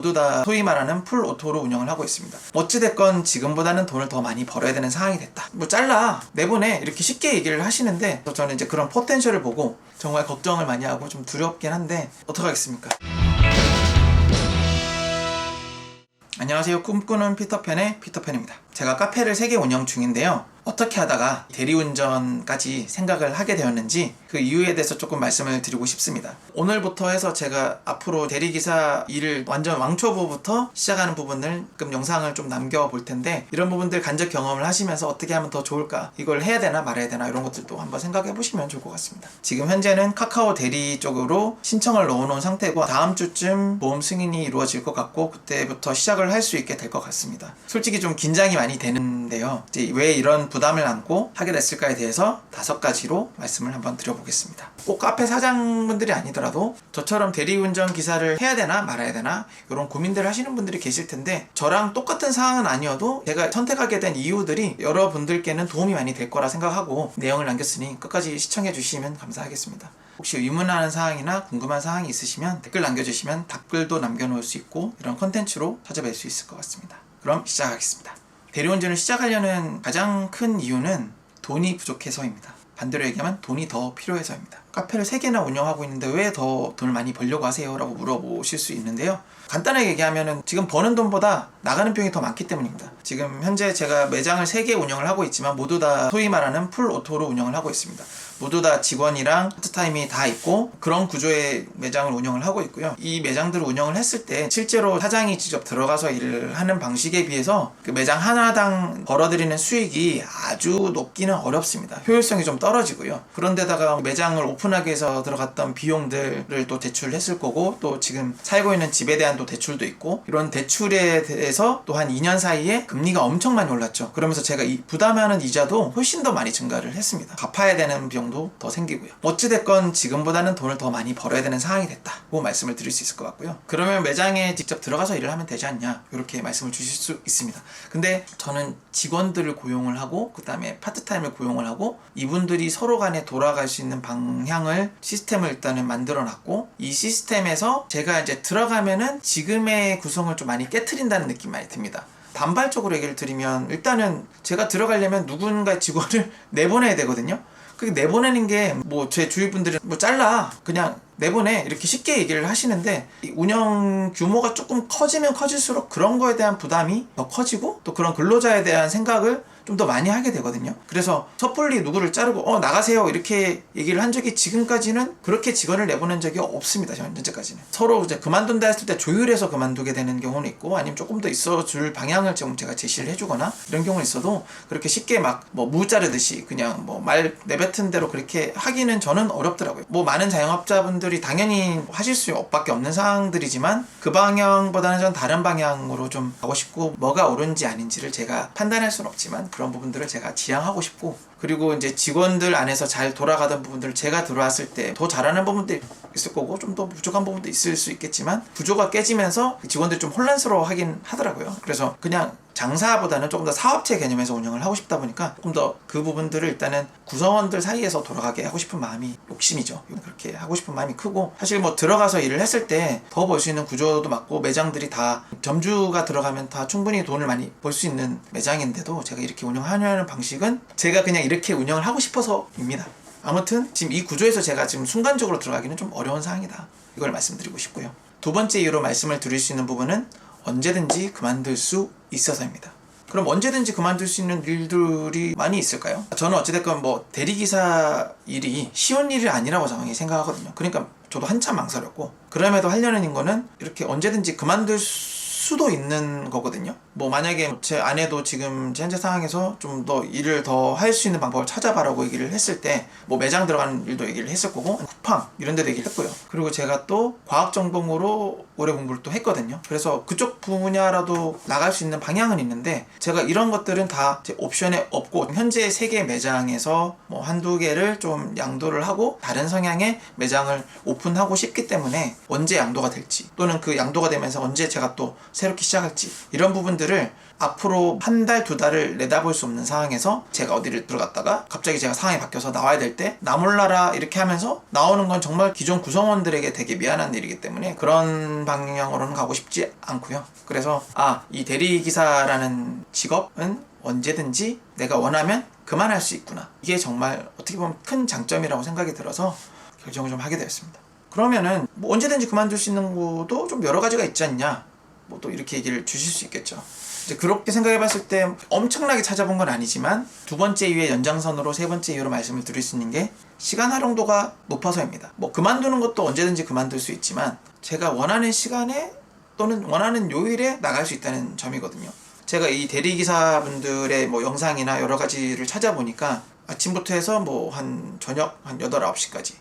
모두 다 소위 말하는 풀 오토로 운영을 하고 있습니다. 어찌됐건 지금보다는 돈을 더 많이 벌어야 되는 상황이 됐다. 뭐 잘라 내보내 이렇게 쉽게 얘기를 하시는데 저는 이제 그런 포텐셜을 보고 정말 걱정을 많이 하고 좀 두렵긴 한데 어떡하겠습니까? 안녕하세요. 꿈꾸는 피터팬의 피터팬입니다. 제가 카페를 3개 운영 중인데요. 어떻게 하다가 대리운전까지 생각을 하게 되었는지 그 이유에 대해서 조금 말씀을 드리고 싶습니다. 오늘부터 해서 제가 앞으로 대리기사 일을 완전 왕초보부터 시작하는 부분을 좀 영상을 좀 남겨볼 텐데 이런 부분들 간접 경험을 하시면서 어떻게 하면 더 좋을까, 이걸 해야 되나 말아야 되나 이런 것들도 한번 생각해 보시면 좋을 것 같습니다. 지금 현재는 카카오 대리 쪽으로 신청을 넣어놓은 상태고 다음 주쯤 보험 승인이 이루어질 것 같고 그때부터 시작을 할 수 있게 될 것 같습니다. 솔직히 좀 긴장이 많이 되는데요. 이제 왜 이런 부담을 안고 하게 됐을까에 대해서 5가지로 말씀을 한번 드려보겠습니다. 꼭 카페 사장분들이 아니더라도 저처럼 대리운전 기사를 해야 되나 말아야 되나 이런 고민들을 하시는 분들이 계실 텐데 저랑 똑같은 상황은 아니어도 제가 선택하게 된 이유들이 여러분들께는 도움이 많이 될 거라 생각하고 내용을 남겼으니 끝까지 시청해 주시면 감사하겠습니다. 혹시 의문하는 사항이나 궁금한 사항이 있으시면 댓글 남겨주시면 답글도 남겨놓을 수 있고 이런 컨텐츠로 찾아뵐 수 있을 것 같습니다. 그럼 시작하겠습니다. 대리운전을 시작하려는 가장 큰 이유는 돈이 부족해서입니다. 반대로 얘기하면 돈이 더 필요해서입니다. 카페를 3개나 운영하고 있는데 왜 더 돈을 많이 벌려고 하세요? 라고 물어보실 수 있는데요. 간단하게 얘기하면 지금 버는 돈보다 나가는 비용이 더 많기 때문입니다. 지금 현재 제가 매장을 3개 운영을 하고 있지만 모두 다 소위 말하는 풀 오토로 운영을 하고 있습니다. 모두 다 직원이랑 파트타임이 다 있고 그런 구조의 매장을 운영을 하고 있고요. 이 매장들을 운영을 했을 때 실제로 사장이 직접 들어가서 일을 하는 방식에 비해서 그 매장 하나당 벌어들이는 수익이 아주 높기는 어렵습니다. 효율성이 좀 떨어지고요. 그런데다가 매장을 오픈하기 위해서 들어갔던 비용들을 또 대출했을 거고 또 지금 살고 있는 집에 대한 또 대출도 있고 이런 대출에 대해서 또 한 2년 사이에 금리가 엄청 많이 올랐죠. 그러면서 제가 부담하는 이자도 훨씬 더 많이 증가를 했습니다. 갚아야 되는 비용도 더 생기고요. 어찌됐건 지금보다는 돈을 더 많이 벌어야 되는 상황이 됐다고 말씀을 드릴 수 있을 것 같고요. 그러면 매장에 직접 들어가서 일을 하면 되지 않냐 이렇게 말씀을 주실 수 있습니다. 근데 저는 직원들을 고용을 하고 그 다음에 파트타임을 고용을 하고 이분들이 서로 간에 돌아갈 수 있는 방향을 시스템을 일단은 만들어 놨고 이 시스템에서 제가 이제 들어가면은 지금의 구성을 좀 많이 깨트린다는 느낌이 많이 듭니다. 단발적으로 얘기를 드리면 일단은 제가 들어가려면 누군가 직원을 내보내야 되거든요. 그게 내보내는 게 뭐 제 주위 분들은 뭐 잘라 그냥 내보내 이렇게 쉽게 얘기를 하시는데 운영 규모가 조금 커지면 커질수록 그런 거에 대한 부담이 더 커지고 또 그런 근로자에 대한 생각을 좀 더 많이 하게 되거든요. 그래서 섣불리 누구를 자르고 나가세요 이렇게 얘기를 한 적이 지금까지는 그렇게 직원을 내보낸 적이 없습니다. 현재까지는 서로 이제 그만둔다 했을 때 조율해서 그만두게 되는 경우는 있고 아니면 조금 더 있어줄 방향을 좀 제가 제시를 해주거나 이런 경우는 있어도 그렇게 쉽게 막 뭐 무 자르듯이 그냥 뭐 말 내뱉은 대로 그렇게 하기는 저는 어렵더라고요. 뭐 많은 자영업자분들이 당연히 하실 수밖에 없는 상황들이지만 그 방향보다는 전 다른 방향으로 좀 가고 싶고 뭐가 옳은지 아닌지를 제가 판단할 수는 없지만 그런 부분들을 제가 지향하고 싶고 그리고 이제 직원들 안에서 잘 돌아가던 부분들을 제가 들어왔을 때 더 잘하는 부분도 있을 거고 좀 더 부족한 부분도 있을 수 있겠지만 구조가 깨지면서 직원들이 좀 혼란스러워 하긴 하더라고요. 그래서 그냥 장사보다는 조금 더 사업체 개념에서 운영을 하고 싶다 보니까 조금 더 그 부분들을 일단은 구성원들 사이에서 돌아가게 하고 싶은 마음이 욕심이죠. 그렇게 하고 싶은 마음이 크고 사실 뭐 들어가서 일을 했을 때 더 벌 수 있는 구조도 맞고 매장들이 다 점주가 들어가면 다 충분히 돈을 많이 벌 수 있는 매장인데도 제가 이렇게 운영하려는 방식은 제가 그냥 이렇게 운영을 하고 싶어서입니다. 아무튼 지금 이 구조에서 제가 지금 순간적으로 들어가기는 좀 어려운 상황이다. 이걸 말씀드리고 싶고요. 2번째 이유로 말씀을 드릴 수 있는 부분은 언제든지 그만둘 수 있어서입니다. 그럼 언제든지 그만둘 수 있는 일들이 많이 있을까요? 저는 어찌됐건 뭐 대리기사 일이 쉬운 일이 아니라고 저는 생각하거든요. 그러니까 저도 한참 망설였고 그럼에도 하려는 거는 이렇게 언제든지 그만둘 수도 있는 거거든요. 뭐 만약에 제 아내도 지금 현재 상황에서 좀 더 일을 더 할 수 있는 방법을 찾아봐라고 얘기를 했을 때 뭐 매장 들어가는 일도 얘기를 했을 거고 쿠팡 이런 데도 얘기를 했고요. 그리고 제가 또 과학전공으로 오래 공부를 또 했거든요. 그래서 그쪽 분야라도 나갈 수 있는 방향은 있는데 제가 이런 것들은 다 제 옵션에 없고 현재 3개 매장에서 뭐 한두 개를 좀 양도를 하고 다른 성향의 매장을 오픈하고 싶기 때문에 언제 양도가 될지 또는 그 양도가 되면서 언제 제가 또 새롭게 시작할지 이런 부분들을 앞으로 한 달, 두 달을 내다볼 수 없는 상황에서 제가 어디를 들어갔다가 갑자기 제가 상황이 바뀌어서 나와야 될 때 나 몰라라 이렇게 하면서 나오는 건 정말 기존 구성원들에게 되게 미안한 일이기 때문에 그런 방향으로는 가고 싶지 않고요. 그래서 이 대리기사라는 직업은 언제든지 내가 원하면 그만할 수 있구나. 이게 정말 어떻게 보면 큰 장점이라고 생각이 들어서 결정을 좀 하게 되었습니다. 그러면은 뭐 언제든지 그만둘 수 있는 것도 좀 여러 가지가 있지 않냐, 뭐 또 이렇게 얘기를 주실 수 있겠죠. 이제 그렇게 생각해 봤을 때 엄청나게 찾아본 건 아니지만 두 번째 이유의 연장선으로 세 번째 이유로 말씀을 드릴 수 있는 게 시간 활용도가 높아서입니다. 뭐 그만두는 것도 언제든지 그만둘 수 있지만 제가 원하는 시간에 또는 원하는 요일에 나갈 수 있다는 점이거든요. 제가 이 대리기사분들의 뭐 영상이나 여러 가지를 찾아보니까 아침부터 해서 뭐 한 저녁 한 8, 9시까지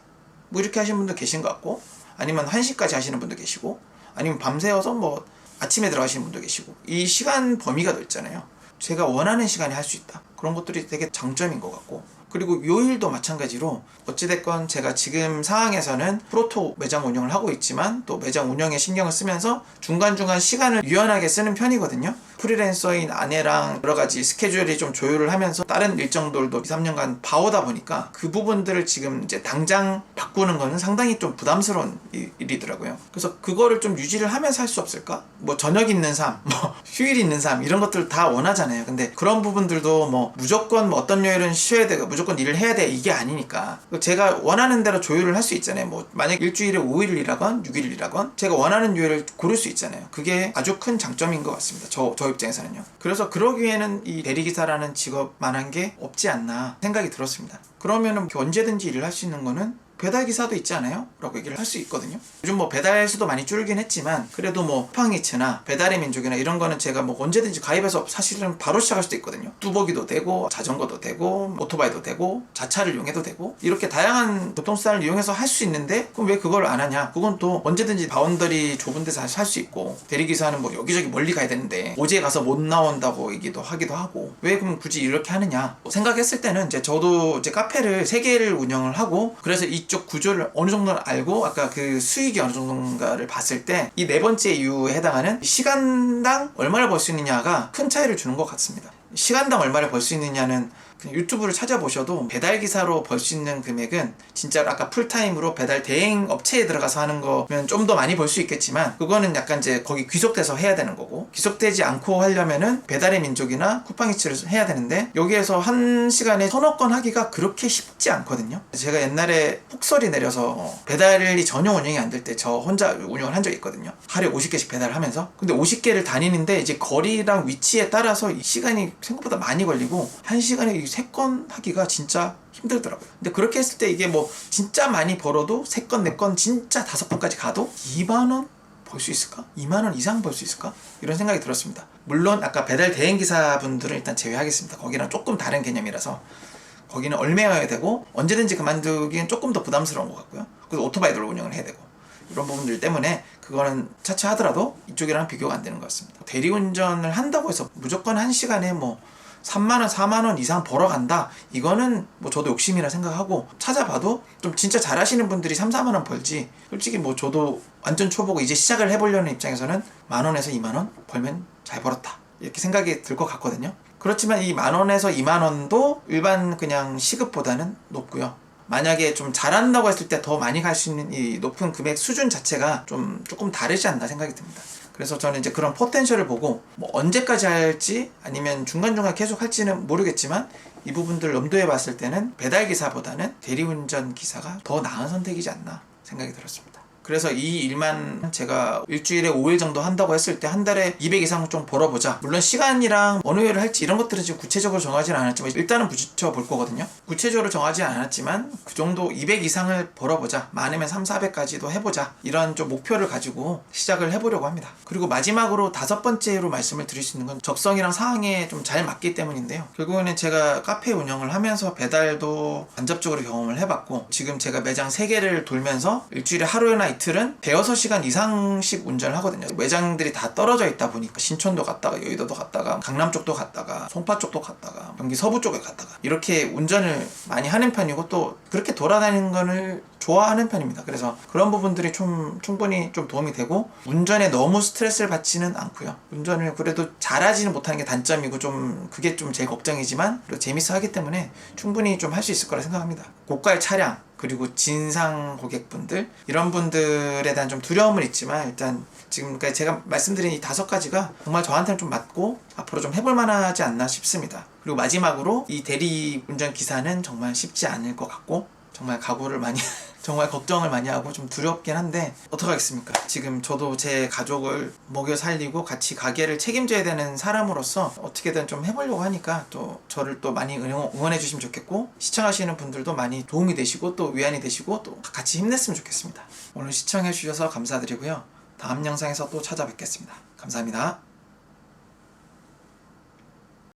뭐 이렇게 하시는 분도 계신 것 같고, 아니면 1시까지 하시는 분도 계시고, 아니면 밤새워서 뭐 아침에 들어가시는 분도 계시고, 이 시간 범위가 넓잖아요. 제가 원하는 시간에 할 수 있다. 그런 것들이 되게 장점인 것 같고, 그리고 요일도 마찬가지로 어찌됐건 제가 지금 상황에서는 프로토 매장 운영을 하고 있지만 또 매장 운영에 신경을 쓰면서 중간중간 시간을 유연하게 쓰는 편이거든요. 프리랜서인 아내랑 여러 가지 스케줄이 좀 조율을 하면서 다른 일정들도 2, 3년간 봐오다 보니까 그 부분들을 지금 이제 당장 바꾸는 거는 상당히 좀 부담스러운 일이더라고요. 그래서 그거를 좀 유지를 하면서 할 수 없을까? 뭐 저녁 있는 삶, 뭐 휴일 있는 삶 이런 것들 다 원하잖아요. 근데 그런 부분들도 뭐 무조건 뭐 어떤 요일은 쉬어야 되고 무조건 일을 해야 돼 이게 아니니까 제가 원하는 대로 조율을 할 수 있잖아요. 뭐 만약 일주일에 5일이라건 6일이라건 제가 원하는 요일을 고를 수 있잖아요. 그게 아주 큰 장점인 것 같습니다. 저 입장에서는요. 그래서 그러기에는 이 대리기사라는 직업만한 게 없지 않나 생각이 들었습니다. 그러면은 언제든지 일을 할 수 있는 거는 배달기사도 있지 않아요? 라고 얘기를 할 수 있거든요. 요즘 뭐 배달 수도 많이 줄긴 했지만 그래도 뭐 쿠팡이츠나 배달의 민족이나 이런 거는 제가 뭐 언제든지 가입해서 사실은 바로 시작할 수도 있거든요. 뚜벅이도 되고 자전거도 되고 오토바이도 되고 자차를 이용해도 되고 이렇게 다양한 교통수단을 이용해서 할 수 있는데 그럼 왜 그걸 안 하냐? 그건 또 언제든지 바운더리 좁은 데서 할 수 있고, 대리기사는 뭐 여기저기 멀리 가야 되는데 오지에 가서 못 나온다고 얘기도 하기도 하고, 왜 그럼 굳이 이렇게 하느냐 생각했을 때는 이제 저도 이제 카페를 3개를 운영을 하고, 그래서 이쪽 구조를 어느 정도는 알고 아까 그 수익이 어느 정도인가를 봤을 때 이 네 번째 이유에 해당하는 시간당 얼마를 벌 수 있느냐가 큰 차이를 주는 것 같습니다. 시간당 얼마를 벌 수 있느냐는 그냥 유튜브를 찾아보셔도 배달기사로 벌 수 있는 금액은 진짜로 아까 풀타임으로 배달 대행 업체에 들어가서 하는 거면 좀 더 많이 벌 수 있겠지만 그거는 약간 이제 거기 귀속돼서 해야 되는 거고, 귀속되지 않고 하려면은 배달의 민족이나 쿠팡이츠를 해야 되는데 여기에서 한 시간에 서너 건 하기가 그렇게 쉽지 않거든요. 제가 옛날에 폭설이 내려서 배달이 전혀 운영이 안 될 때 저 혼자 운영을 한 적이 있거든요. 하루에 50개씩 배달을 하면서. 근데 50개를 다니는데 이제 거리랑 위치에 따라서 시간이 생각보다 많이 걸리고 한 시간에 3건 하기가 진짜 힘들더라고요. 근데 그렇게 했을 때 이게 뭐 진짜 많이 벌어도 3건, 4건, 진짜 5건까지 가도 2만원 벌 수 있을까? 2만원 이상 벌 수 있을까? 이런 생각이 들었습니다. 물론 아까 배달 대행기사분들은 일단 제외하겠습니다. 거기랑 조금 다른 개념이라서 거기는 얼매여야 되고 언제든지 그만두기엔 조금 더 부담스러운 것 같고요. 그래서 오토바이들로 운영을 해야 되고 이런 부분들 때문에 그거는 차차 하더라도 이쪽이랑 비교가 안 되는 것 같습니다. 대리운전을 한다고 해서 무조건 한 시간에 뭐 3만원, 4만원 이상 벌어간다? 이거는 뭐 저도 욕심이라 생각하고, 찾아봐도 좀 진짜 잘하시는 분들이 3, 4만원 벌지, 솔직히 뭐 저도 완전 초보고 이제 시작을 해보려는 입장에서는 만원에서 2만원 벌면 잘 벌었다 이렇게 생각이 들 것 같거든요. 그렇지만 이 만원에서 2만원도 일반 그냥 시급보다는 높고요. 만약에 좀 잘한다고 했을 때 더 많이 갈 수 있는 이 높은 금액 수준 자체가 조금 다르지 않나 생각이 듭니다. 그래서 저는 이제 그런 포텐셜을 보고 뭐 언제까지 할지 아니면 중간중간 계속 할지는 모르겠지만 이 부분들 염두에 봤을 때는 배달기사보다는 대리운전 기사가 더 나은 선택이지 않나 생각이 들었습니다. 그래서 이 일만 제가 일주일에 5일 정도 한다고 했을 때 한 달에 200 이상 좀 벌어보자. 물론 시간이랑 어느 요일을 할지 이런 것들은 지금 구체적으로 정하지는 않았지만 일단은 부딪혀 볼 거거든요. 구체적으로 정하지 않았지만 그 정도 200 이상을 벌어보자. 많으면 3, 400까지도 해보자. 이런 좀 목표를 가지고 시작을 해보려고 합니다. 그리고 마지막으로 5번째로 말씀을 드릴 수 있는 건 적성이랑 상황에 좀 잘 맞기 때문인데요. 결국에는 제가 카페 운영을 하면서 배달도 간접적으로 경험을 해봤고, 지금 제가 매장 3개를 돌면서 일주일에 하루나 이틀은 대여섯 시간 이상씩 운전을 하거든요. 매장들이 다 떨어져 있다 보니까 신촌도 갔다가 여의도도 갔다가 강남 쪽도 갔다가 송파 쪽도 갔다가 경기 서부 쪽에 갔다가 이렇게 운전을 많이 하는 편이고 또 그렇게 돌아다니는 거를 좋아하는 편입니다. 그래서 그런 부분들이 좀 충분히 좀 도움이 되고 운전에 너무 스트레스를 받지는 않고요. 운전을 그래도 잘하지는 못하는 게 단점이고 좀 그게 좀 제일 걱정이지만 그래도 재밌어 하기 때문에 충분히 좀 할 수 있을 거라 생각합니다. 고가의 차량 그리고 진상 고객분들 이런 분들에 대한 좀 두려움은 있지만 일단 지금까지 제가 말씀드린 이 5가지가 정말 저한테는 좀 맞고 앞으로 좀 해볼 만하지 않나 싶습니다. 그리고 마지막으로 이 대리 운전 기사는 정말 쉽지 않을 것 같고 정말 각오를 많이 정말 걱정을 많이 하고 좀 두렵긴 한데 어떡하겠습니까? 지금 저도 제 가족을 먹여 살리고 같이 가게를 책임져야 되는 사람으로서 어떻게든 좀 해보려고 하니까 또 저를 또 많이 응원해 주시면 좋겠고 시청하시는 분들도 많이 도움이 되시고 또 위안이 되시고 또 같이 힘냈으면 좋겠습니다. 오늘 시청해 주셔서 감사드리고요. 다음 영상에서 또 찾아뵙겠습니다. 감사합니다.